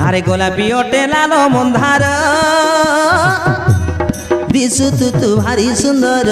আরে গোলাপি ওটে লালো মন্দার দিশু তু ভারি সুন্দর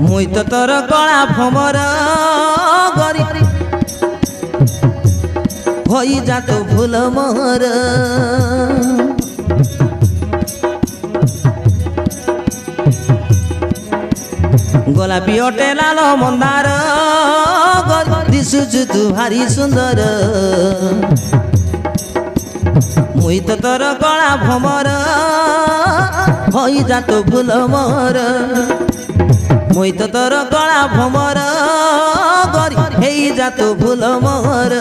মুই তো তোর কলা ভমর গরি হই যা তো ভুল মোর গোলাপি ওটে লালো মন্দার দিশুচু তু ভারি সুন্দর মুই তো তোর কলা ভমর হই যা তো ভুল মোর মুই তো তোর কলা ভমর গরি হেই যা তো ভুল মোর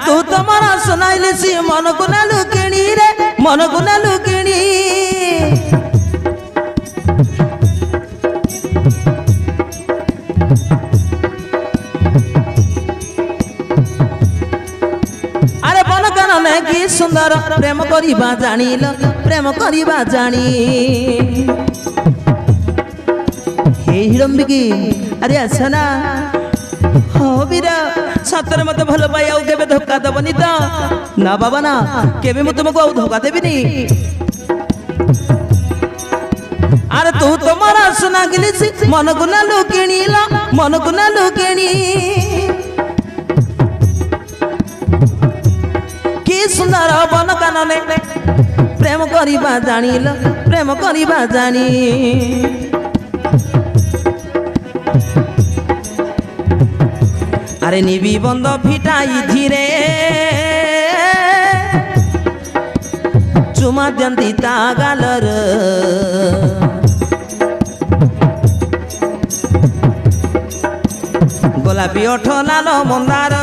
तू तो मरा सुनाइले सी मन को ना लुकिणी रे मन को ना लुकिणी अरे बन कान की सुंदर प्रेम करिबा जानिल प्रेम करिबा जानी हे हिरंबिकी अरे असना हो बीरा सतरे मत भल पाई आउ केबे धोखा दबनी तो ना बाबा ना केबे मु तुमको आउ धोखा देबिनी अरे तू तो मारा सुना गिली मन को ना लुकिणीला मन को ना लुकिणी की सुंदर बन कानने प्रेम करिबा जानिल प्रेम करिबा जानी अरे निबी बंद फिटाई धीरे चुमा दियंती ता गालर गोलापी ओठ लालो मंदार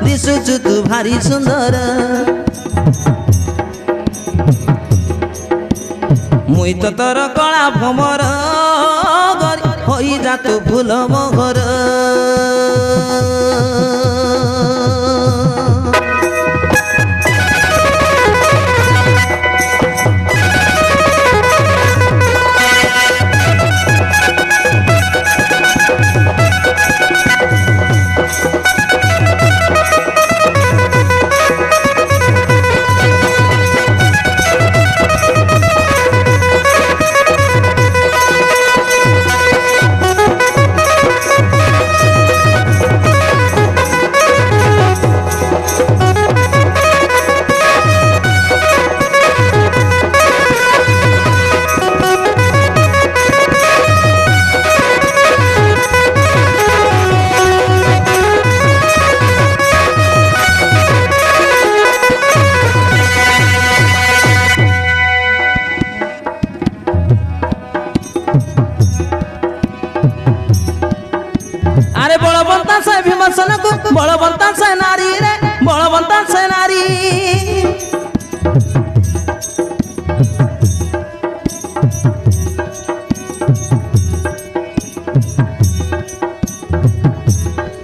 दिशुचु तू भारी सुंदर मुई तो तोर कला भमर होई जा तू भूल मोहर बलवंता से नारी रे बलवंता से नारी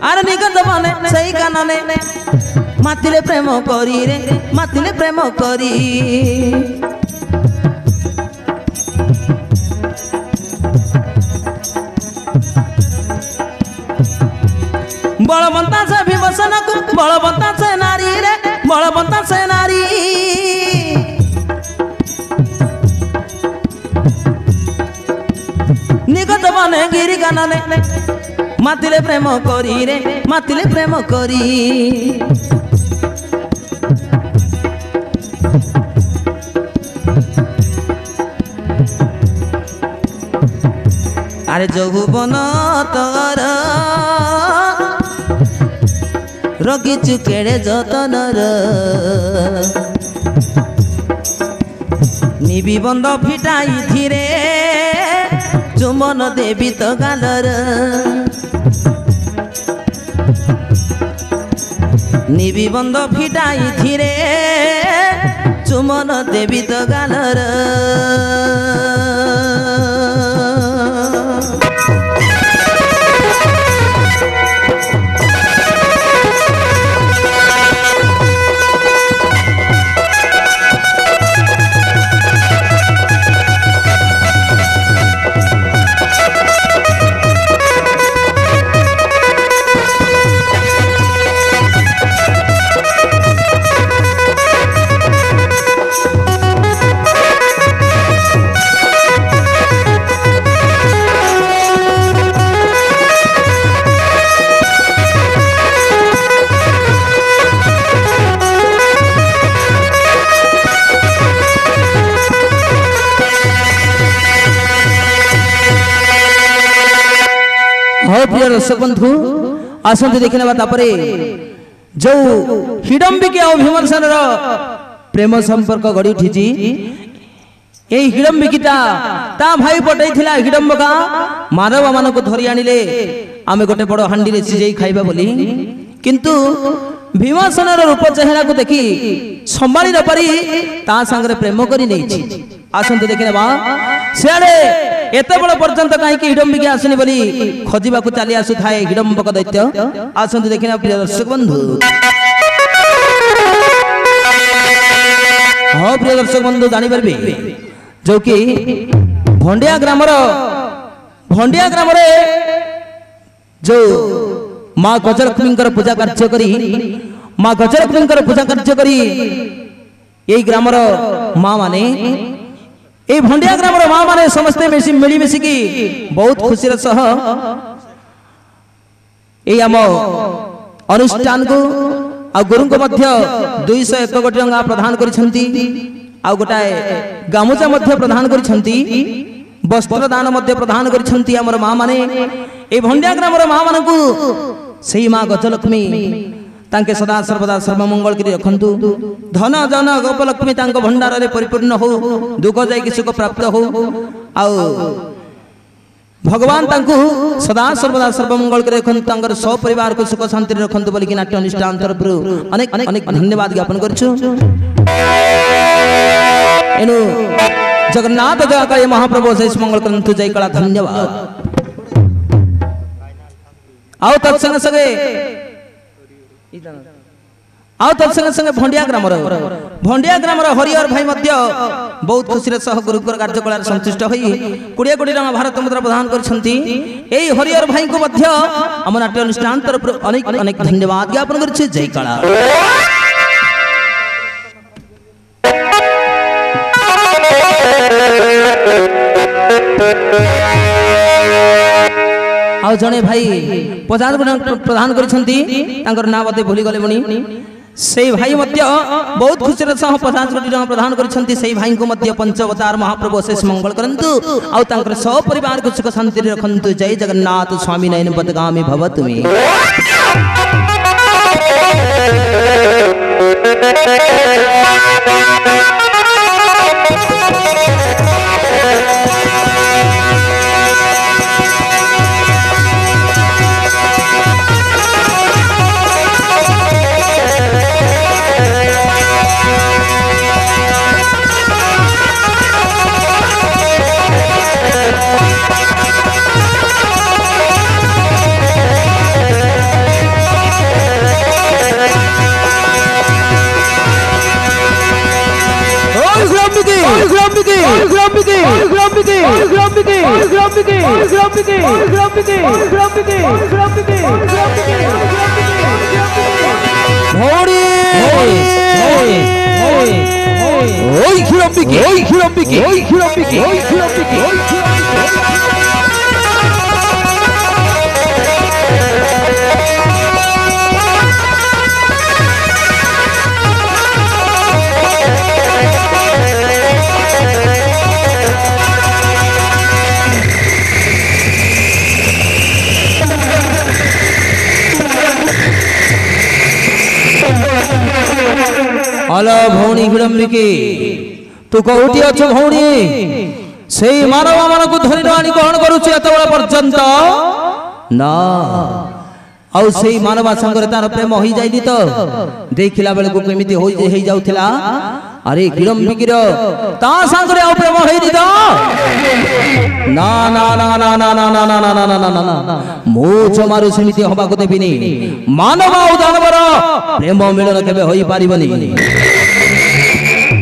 अरे निगत बने सही कानने मातिले प्रेम करी रे मातिले प्रेम करी बलवंता से विवसन को बलवंता से नारी रे बलवंता से नारी निगत बने गिरी कानने मातिले प्रेम करी रे मातिले प्रेम करी आरे যৌবন তোর রগিছু কেড়ে যতনর নিবিবন্ধ ফিটাই ধীরে চুমন দেবী তো গালর নিবিবন্ধ ফিটাই ধীরে চুমন দেবী তো গালর हाँ प्रिय दर्शक बंधु आसंतु देखने जो हिडम्बिकी और भीमसेन प्रेम संपर्क गढ़ी उठी हिडम्बिकीटा ता भाई पटई हिडम्बका मानव मान को धरी आनिले आमे गोटे बड़ हांडी रे सिझाई खाइबा बोली किंतु भीमसेन रूप चेहरा को देखी संभाली न पारी ता संगे प्रेम करी नहीं आसंतु देखने सियाड़े एत बड़ पर्यंत कहीं हिडम्बिकी आसनी बोली खोजा को चली आसु थाए हिडम्बक दैत्य आसंतु देखना प्रिय दर्शक बंधु हाँ प्रिय दर्शक बंधु जापर जो कि भंडिया ग्राम जो माँ गजलक्ष्मी पूजा कार्य करी माँ गजलक्ष्मी पूजा कार्य करी यही ग्राम माँ माने ए भंडिया ग्राम माँ माने समस्ते मिली मिसिकी बहुत खुशी सह आम अनुष्ठान को आ गुरु को 201 कोटी टंका प्रदान करिसेंती आ गोटाए गामुचा मध्य प्रदान करिसेंती वस्त्र दान मध्य प्रदान करिसेंती हमर माँ माने ए भंडिया ग्राम माँ मान को सही माँ गजलक्ष्मी तांके सदा सर्वदा सर्वमंगल करी रखंतु धन जन गोपलक्ष्मी तांको भंडार रे परिपूर्ण हो दुख जाय कि सुख प्राप्त हो आउ भगवान तांको सदा सर्वदा सर्वमंगल करी रखंतु तांकर सब परिवार को सुख शांति रे रखंतु बोली कि नाट्य अनुष्ठान तरफ अनेक अनेक धन्यवाद ज्ञापन करछु एनु जगन्नाथ जगकाय महाप्रभु शेष मंगल करंतु जय कला धन्यवाद आउ तत्संग सगे आउ तत्संगे संगे भंडिया ग्राम हरिहर भाई मध्य बहुत खुशी सह गुरुकर कार्यकला संतुष्ट होई 20 कोटी टका भारत मुद्रा प्रदान करछंती एई हरिहर भाई को मध्य हम नाट्य अनुष्ठान तरफ अनेक अनेक धन्यवाद ज्ञापन करछि जय कला आउ जने भाई 50 प्रदान करिसेंती तांकर नाम बते भूली गले बनी से भाई मध्य बहुत खुशी सह 50 कोटी टका प्रदान करिसेंती से भाई को मध्य पंचअवतार महाप्रभु शेष मंगल करंतु आउ तांकर सब परिवार को सुख शांति रखंतु जय जगन्नाथ स्वामी नयन पदगामी भव तुमी हलो भौणी विलंबिकी तू कौटी अच्छ भौणी से मानव मान को धरी आनी कौन करुचे एतबेला पर्यंत ना आउ से मानवा संगे तार प्रेम हो जाइनी तो देखिला बेल को केमिति हो जाउथिला अरे विलंबिकीर ता संगे आ प्रेम होइनी तो ना ना ना ना ना ना ना ना ना ना ना ना मो जमारु समिति हबा को देबिनी मानव आ दानवर प्रेम मिलन केबे होई पारिबनी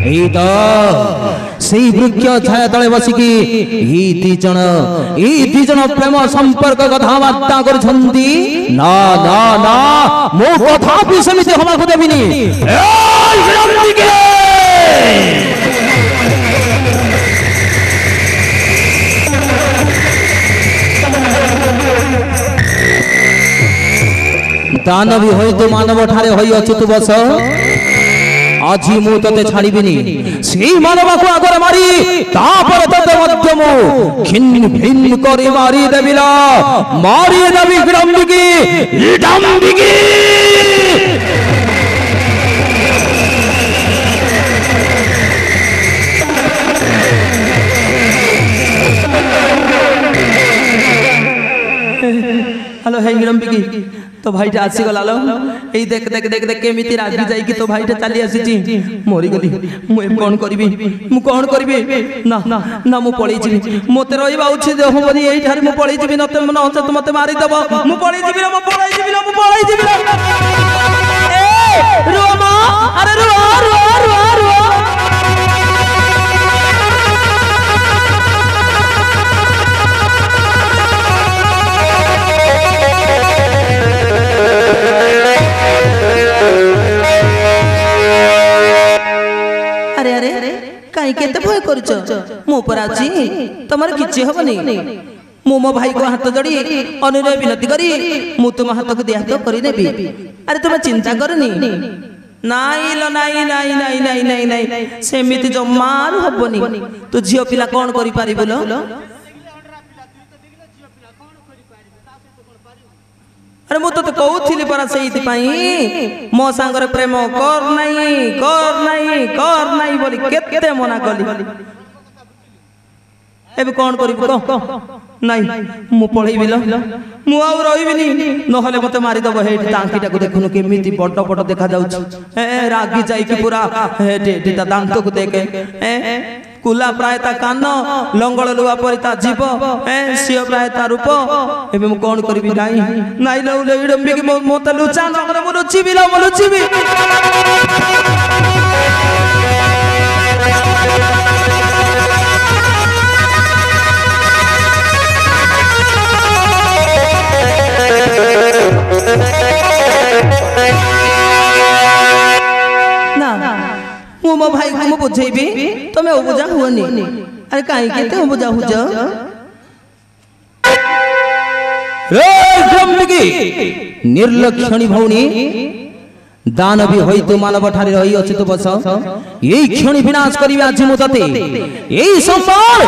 एई तो सेई वृक्ष छाया तले बसिकी ई दिजन प्रेम संपर्क कथा वार्ता करछंती ना ना ना मो कथा भी समिति हबा को देबिनी ए विलंबिकी दानवी होई तो मानव ठारे होई अच्युत बस आज मु तते छाड़ीबिनी से मानव को आगर मारी तापर तते मध्य मु खिन्न भिन्न करे मारी देबिला मारी देबी विलंबिकी विलंबिकी हेलो हे विलंबिकी तो भाईटा आसी गलालो एई देख देख देख देख केमिति रागी जाई कि तो भाईटा चली आसी मोरी गली मु कोन करबी ना ना ना मु पळी छी मते रहिबा उछि जे होबनी एई ठारी मु पळी छी नते मन होत तो मते मारी दबो मु पळी छी ए रोमा अरे रो कहीं केते भय करूछ मो पर आछि तमर किछि हबनी मो मो भाई को हाथ जोड़ी अनुनय विनती करी मु तुम हाथ को दिया तो करी नेबी अरे तुम चिंता करनी नाई लो नाई नाई नाई नाई नाई नाई सेमिति जमार हबनी तू झियो पिला कोन करि पारिबो लो अरे मु तो कहूली परा से मो सांगरे प्रेम कर नहीं बोली केते मना कली एबे कौन करिबो कह नहीं मु पळेइबि लो मु आ रहिबिनी नहले मते मारि दबो हेठी तांकीटा को देखुनु केमिति बड बड देखा जाउछ ए रागी जाई कि पूरा हेठी ता दांत को देखे ए कुला प्रायता कान लंगल लुआ परिता जीव सिंह प्रायता रूप एबे मु कोन करबी नाई लो विलंबिकी मोते लुचा नगरे मु लुचिबी मु मो भाई को मु बुझेबी तमे बुझा हुअनी अरे काई केते बुझा हुज रे विलंबिकी निर्लक्षणी भौणी दानवी होई तो मानव ठारे रही अछि तो बस एई क्षणी विनाश करिवे आज मु तते एई संवाद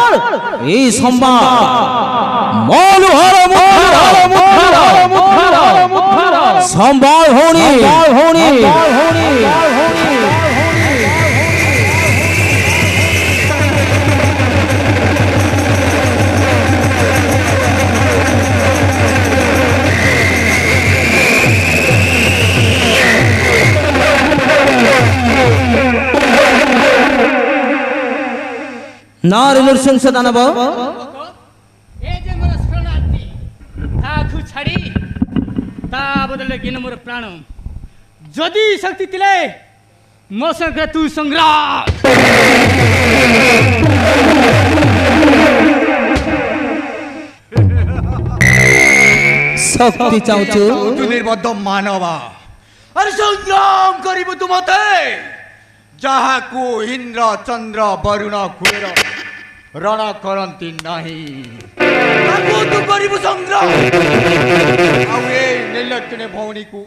मनोहर मुखार संवाद होनी नारी नृसिंह दानव ए जे मोर शरणार्थी ताखु छाड़ी ता बदले किन मोर प्राण जदि शक्ति तिले मो संग तू संग्राम शक्ति चाहछु तू निर्बद्ध मानवा अरे संग्राम करिबु तू मते जहा को इंद्र चंद्र वरुण कुबेर रण करंती नाही ताको तू करिबु संग्राम आवे निर्लक्षणे भौणी को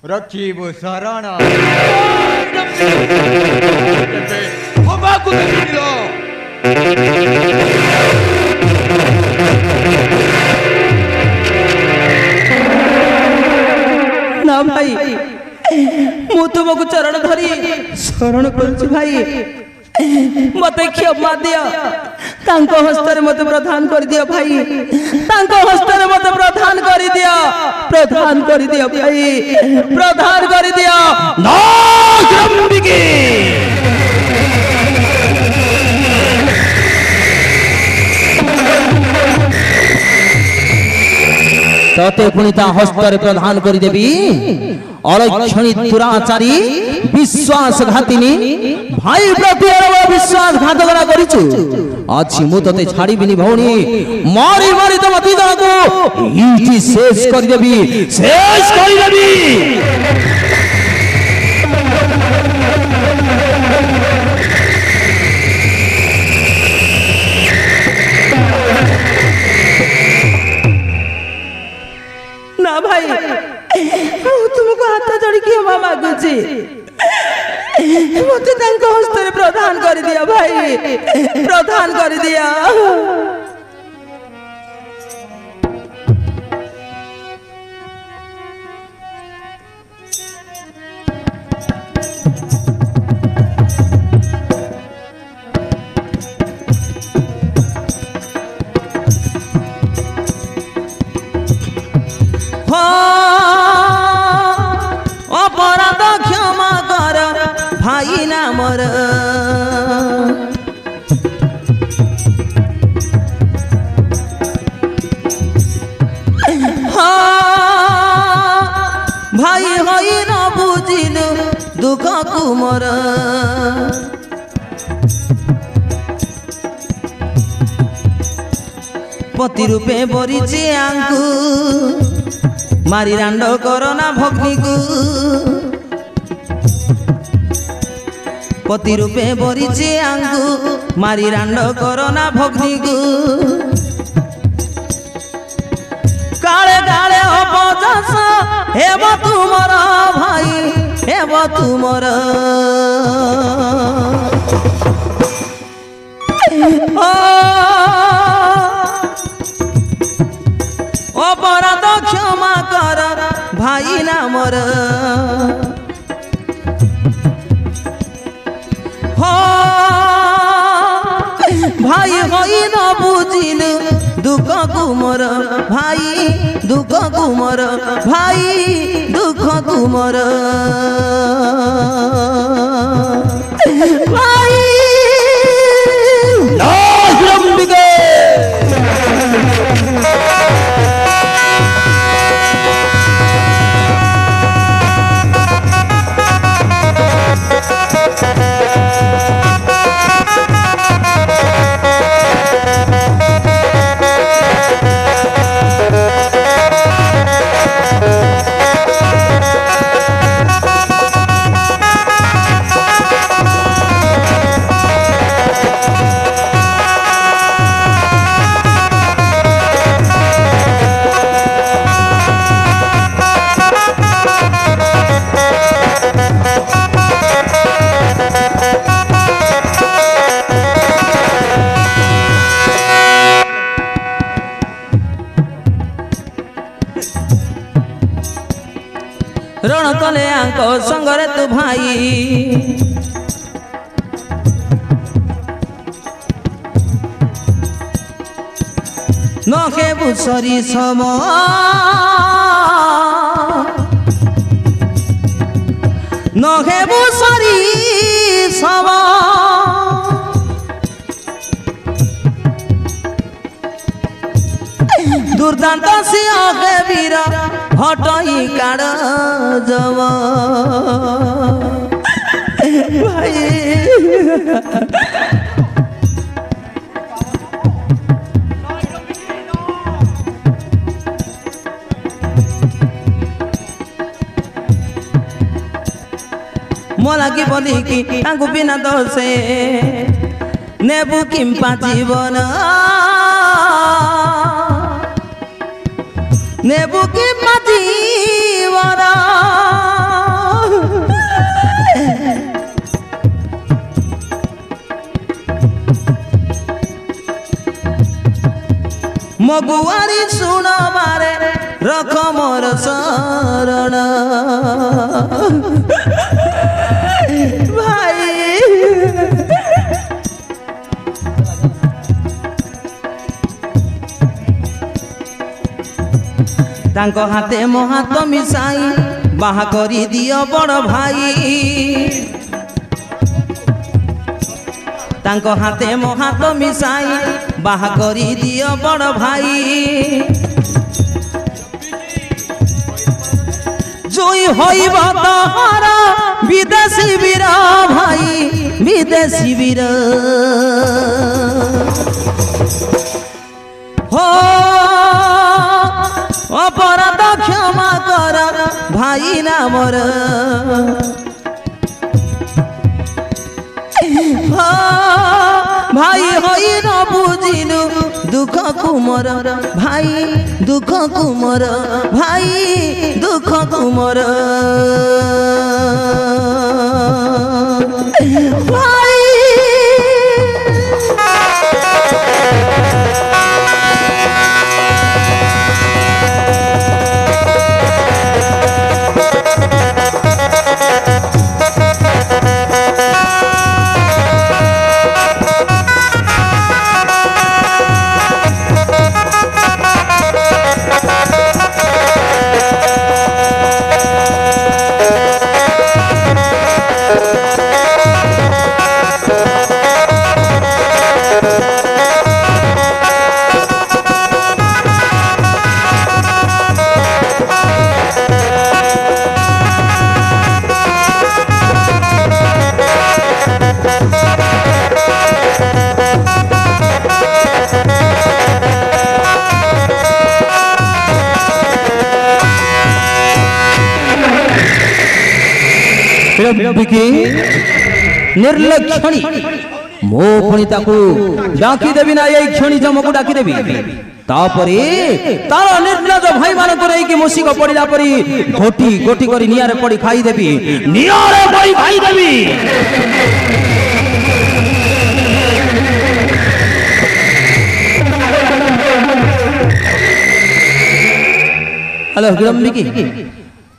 रखिबु शरण हबा को दिलो ना भाई मु तुमको चरण धरी शरण करुछु भाई मते क्षमा दियो तांको हस्तरे मते प्रदान कर दियो भाई तांको हस्तरे मते प्रदान कर दियो भाई प्रदान कर दियो नागरंबिके तते पुनिता हस्तर प्रदान करी देवी अलक्षणी दुराचारी विश्वासघातिनी भाई प्रति विश्वासघातकता करिछु अछि मु तते छाड़ीबिनी भौणी मारी मारी तम तीन को इठी शेष करी देवी ना भाई तुमको हाथ जोड़ी क्षमा मागुची मत हस्तर प्रदान कर दिया भाई प्रदान कर दिया अपराध क्षमा कर भाई नामर भाई हई न बुझिल दुख कुमर पति रूपे बरिचे आंकु मारी रांड करना भग्नी को पति रूपे बरिचे आंगु मारी रांड करना भग्नी को काले काले अपचास हेब तुमर भाई हेब तुमर अपराध क्षमा कर भाई नामर हो भाई हई न बुझिल दुख कुमर भाई दुख कुमर भाई दुख कुमर भाई नागरंबिके रण तले आंको संगरे तू भाई नखे बुसरी सम नखे बुसरी सम दुर्दांत सिंह वीर हटई काड़ जम भाई मोला की बोली की आंगु बिना दोषे नेबु किंपा जीवन नेबु किंपा जीवन मगुआरी सुन मारे रख मोर शरण तांको हाथे मो हाथ मिसाई बाहा करी दियो बड़ भाई तांको हाथे मो हाथ मिसाई बाहा करी दियो बड़ भाई जोई होइब तोहरा विदेशी वीर भाई विदेशी वीर हो अपराध क्षमा कर भाई ना मोर भाई होई न बुझिलु दुख कुमर भाई दुख कुमर भाई दुख कुमर भाई निर्लक्षणी मो पुणी ताकू डाकी देबी ना ये क्षणी जमको डाकी देबी तापरे तार निर्लज भाई मान को रे कि मुसी को पड़िला परी घोटी गोटी करी नियारे पड़ी खाई देबी नियारे पड़ी खाई देबी हेलो विलंबिकी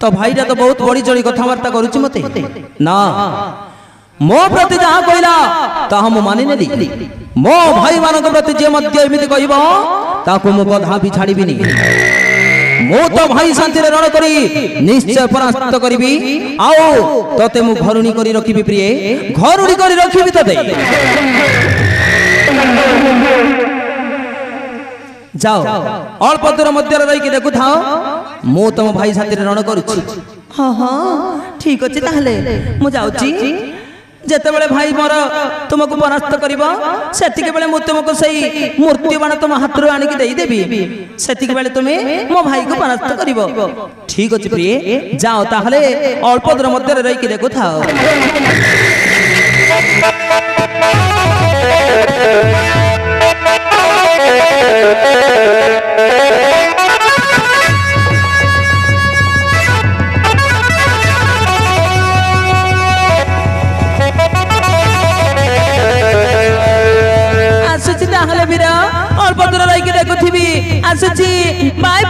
तो भाईटा तो बहुत बड़ी चढ़ी कथबार्ता करुच्ची मते ना मो प्रति जहाँ कहला ताहा मु मानि नेली मो भाई मानक प्रति जे मध्य एमिति कहबो ताकू मु कदापि छाड़ीबिनी मो तो भाई शांति रे रण करी निश्चय परास्त करिबी आओ तते मु घरुणी करी रखिबी प्रिय घरुणी करी रखिबी तते जाओ अल्प दूर मध्य रही देखु था मु तुम भाई साथी रण करुछि हाँ हाँ ठीक अच्छे ताहले मु जाउछि जेतेबेले भाई मोर तुमको परास्त करिबो सेतिके बेले मु तुमको सही मूर्ति बाण तुम हाथ रो आनी की देई देबी सेतिके बेले तुमे मो भाई को परास्त करिबो ठीक अछि प्रिय जाओ ताहले अल्प दूर मध्य रही देखु था आसुची ताहले वीर अल्प दूर रही देखुथिबी आसुची बाय